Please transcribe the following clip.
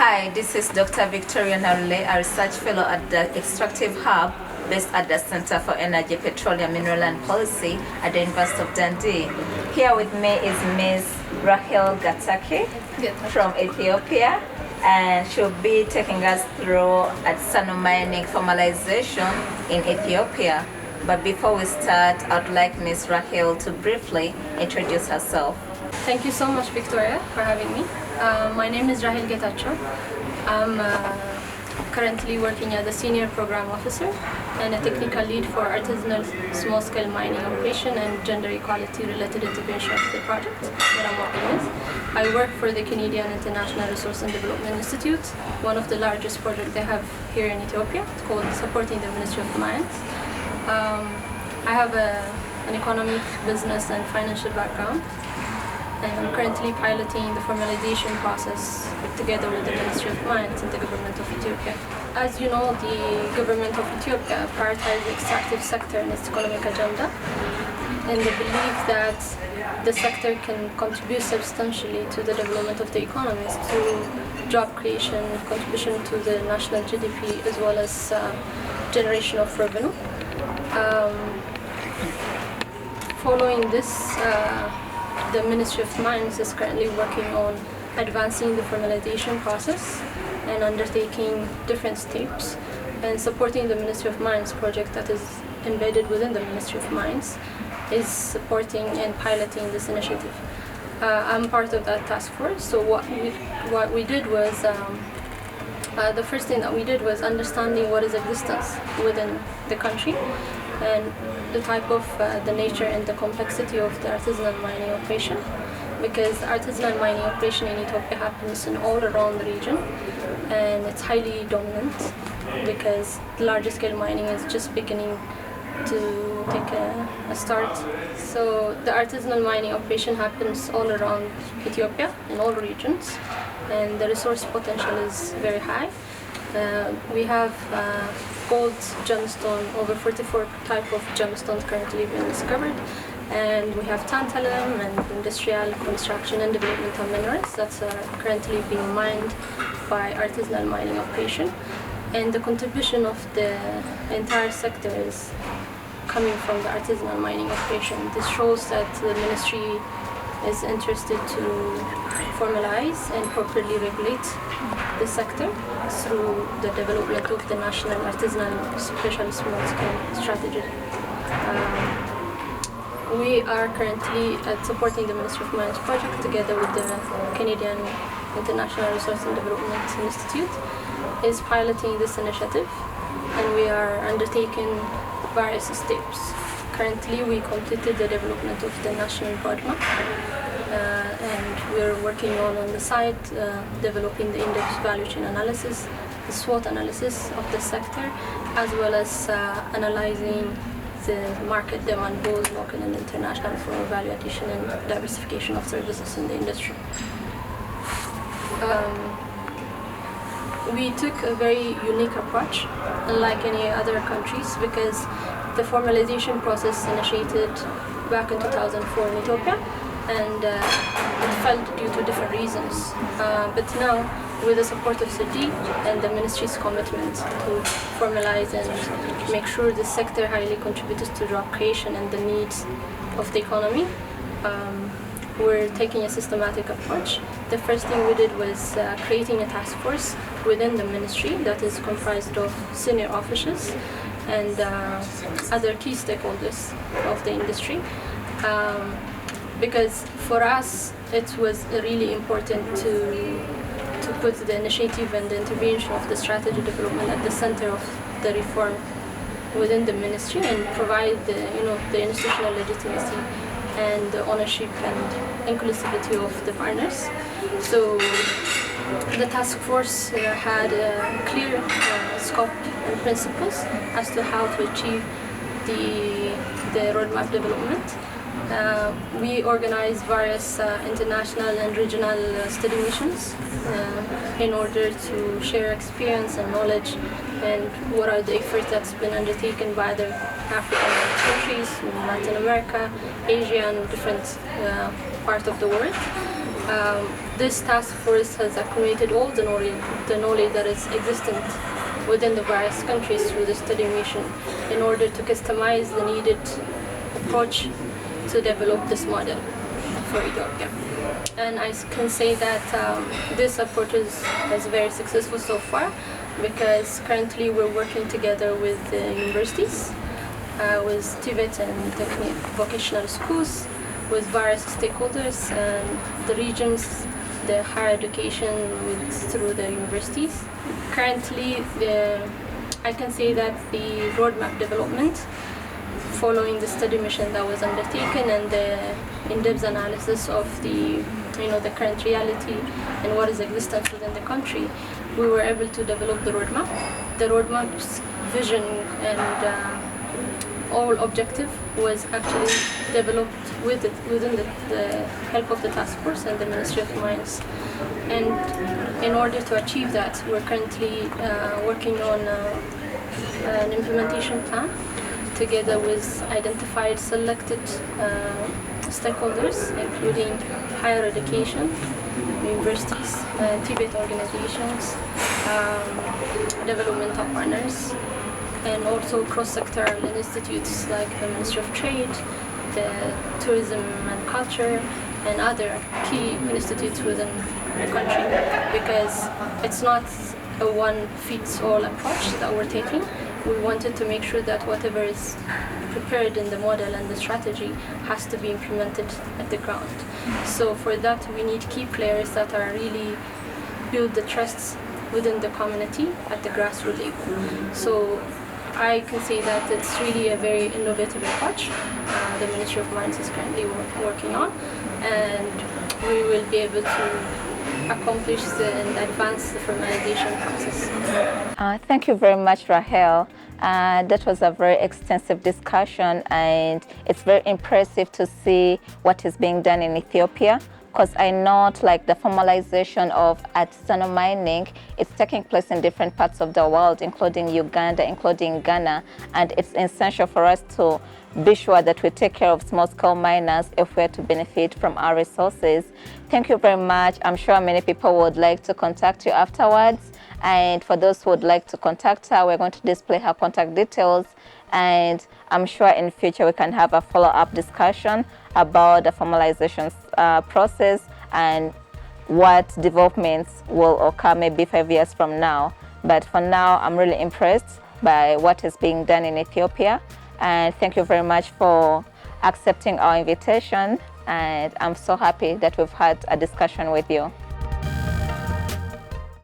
Hi, this is Dr. Victoria Narule, a research fellow at the Extractive Hub based at the Center for Energy, Petroleum, Mineral and Policy at the University of Dundee. Here with me is Ms. Rahel Getachew from Ethiopia, and she'll be taking us through artisanal mining formalization in Ethiopia. But before we start, I'd like Ms. Rahel to briefly introduce herself. Thank you so much, Victoria, for having me. My name is Rahel Getachew. I'm currently working as a Senior Program Officer and a Technical Lead for Artisanal Small-Scale Mining Operation and Gender Equality-related integration of the project that I'm working with. I work for the Canadian International Resource and Development Institute, one of the largest projects they have here in Ethiopia. It's called Supporting the Ministry of Mines. I have an economic, business and financial background, and I'm currently piloting the formalization process together with the Ministry of Mines and the government of Ethiopia. As you know, the government of Ethiopia prioritizes the extractive sector in its economic agenda, and they believe that the sector can contribute substantially to the development of the economy through job creation, contribution to the national GDP, as well as generation of revenue. Following this, the Ministry of Mines is currently working on advancing the formalization process and undertaking different steps and supporting the Ministry of Mines project that is embedded within the Ministry of Mines is supporting and piloting this initiative. I'm part of that task force, so what we did was the first thing that we did was understanding what is existence within the country and the type of the nature and the complexity of the artisanal mining operation, because artisanal mining operation in Ethiopia happens in all around the region, and it's highly dominant because larger scale mining is just beginning to take a start. So the artisanal mining operation happens all around Ethiopia in all regions, and the resource potential is very high. We have gold, gemstone, over 44 type of gemstones currently being discovered, and we have tantalum and industrial construction and developmental minerals that's currently being mined by artisanal mining operation. And the contribution of the entire sector is coming from the artisanal mining operation. This shows that the ministry is interested to formalize and properly regulate the sector through the development of the national artisanal special small-scale strategy. We are currently supporting the Ministry of Mines project together with the Canadian International Resource and Development Institute is piloting this initiative, and we are undertaking various steps. Currently, we completed the development of the national roadmap, and we're working on the side developing the index value chain analysis, the SWOT analysis of the sector, as well as analyzing the market demand, both local and international, for value addition and diversification of services in the industry. We took a very unique approach, unlike any other countries, because the formalization process initiated back in 2004 in Ethiopia, and it failed due to different reasons. But now, with the support of SIDI and the ministry's commitment to formalize and make sure the sector highly contributes to job creation and the needs of the economy, we're taking a systematic approach. The first thing we did was creating a task force within the ministry that is comprised of senior officials and other key stakeholders of the industry. Because for us, it was really important to put the initiative and the intervention of the strategy development at the center of the reform within the ministry and provide the institutional legitimacy and the ownership and inclusivity of the partners. So the task force had a clear scope and principles as to how to achieve the roadmap development. We organized various international and regional study missions in order to share experience and knowledge and what are the efforts that's been undertaken by the African countries, Latin America, Asia, and different parts of the world. this task force has accumulated all the knowledge that is existent within the various countries through the study mission in order to customize the needed approach to develop this model for Ethiopia. And I can say that this approach is very successful so far, because currently we're working together with the universities, with TVET and vocational schools, with various stakeholders and the regions, the higher education through the universities. Currently, I can say that the roadmap development following the study mission that was undertaken and the in-depth analysis of the current reality and what is existent within the country, we were able to develop the roadmap. The roadmap's vision and all objective was actually developed within the help of the task force and the Ministry of Mines. And in order to achieve that, we're currently working on an implementation plan together with identified selected stakeholders, including higher education, universities, Tibet organizations, developmental partners, and also cross-sectoral institutes like the Ministry of Trade, the Tourism and Culture, and other key institutes within the country, because it's not a one-fits-all approach that we're taking. We wanted to make sure that whatever is prepared in the model and the strategy has to be implemented at the ground. So for that, we need key players that are really build the trusts within the community at the grassroots level. So I can say that it's really a very innovative approach the Ministry of Mines is currently working on, and we will be able to accomplish and advance the formalization process. Thank you very much, Rahel. That was a very extensive discussion, and it's very impressive to see what is being done in Ethiopia, because I know like the formalization of artisanal mining, it's taking place in different parts of the world, including Uganda, including Ghana, and it's essential for us to be sure that we take care of small-scale miners if we're to benefit from our resources. Thank you very much. I'm sure many people would like to contact you afterwards, and for those who would like to contact her, we're going to display her contact details, and I'm sure in future we can have a follow-up discussion about the formalization process and what developments will occur maybe 5 years from now. But for now, I'm really impressed by what is being done in Ethiopia, and thank you very much for accepting our invitation, and I'm so happy that we've had a discussion with you.